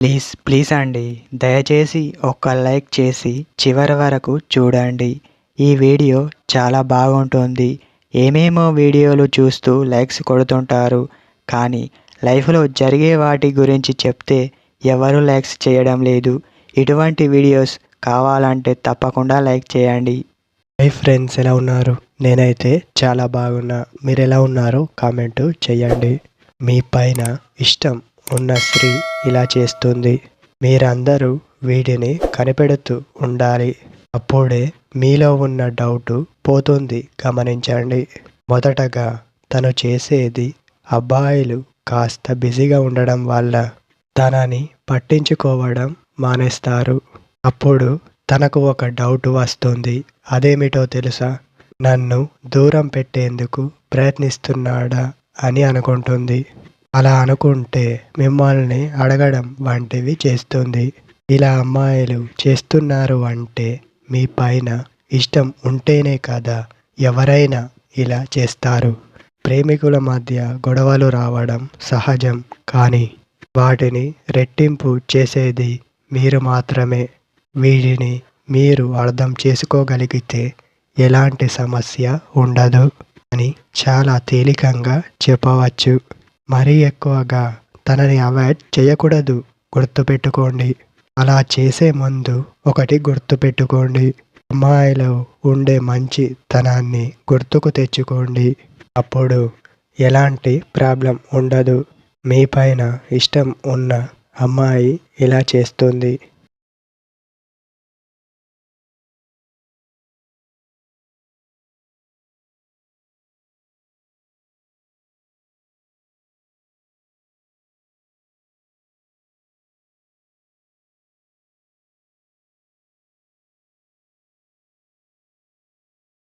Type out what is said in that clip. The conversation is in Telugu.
ప్లీజ్ ప్లీజ్ అండి, దయచేసి ఒక్క లైక్ చేసి చివరి వరకు చూడండి. ఈ వీడియో చాలా బాగుంటుంది. ఏమేమో వీడియోలు చూస్తూ లైక్స్ కొడుతుంటారు, కానీ లైఫ్లో జరిగే వాటి గురించి చెప్తే ఎవరు లైక్స్ చేయడం లేదు. ఇటువంటి వీడియోస్ కావాలంటే తప్పకుండా లైక్ చేయండి. హై ఫ్రెండ్స్, ఎలా ఉన్నారు? నేనైతే చాలా బాగున్నా. మీరు ఎలా ఉన్నారో కామెంట్ చేయండి. మీ పైన ఇష్టం ఉన్న స్త్రీ ఇలా చేస్తుంది. మీరందరూ వీటిని కనిపెడుతూ ఉండాలి. అప్పుడే మీలో ఉన్న డౌట్ పోతుంది. గమనించండి. మొదటగా తను చేసేది, అబ్బాయిలు కాస్త బిజీగా ఉండడం వల్ల తనని పట్టించుకోవడం మానేస్తారు. అప్పుడు తనకు ఒక డౌట్ వస్తుంది. అదేమిటో తెలుసా? నన్ను దూరం పెట్టేందుకు ప్రయత్నిస్తున్నాడా అని అనుకుంటుంది. అలా అనుకుంటే మిమ్మల్ని అడగడం వంటివి చేస్తుంది. ఇలా అమ్మాయిలు చేస్తున్నారు అంటే మీ పైన ఇష్టం ఉంటేనే కదా ఎవరైనా ఇలా చేస్తారు. ప్రేమికుల మధ్య గొడవలు రావడం సహజం, కానీ వాటిని రెట్టింపు చేసేది మీరు మాత్రమే. వీటిని మీరు అర్థం చేసుకోగలిగితే ఎలాంటి సమస్య ఉండదు అని చాలా తేలికంగా చెప్పవచ్చు. మరీ ఎక్కువగా తనని అవాయిడ్ చేయకూడదు. గుర్తుపెట్టుకోండి. అలా చేసే ముందు ఒకటి గుర్తుపెట్టుకోండి. అమ్మాయిలో ఉండే మంచి తనాన్ని గుర్తుకు తెచ్చుకోండి. అప్పుడు ఎలాంటి ప్రాబ్లం ఉండదు. మీ పైన ఇష్టం ఉన్న అమ్మాయి ఇలా చేస్తుంది.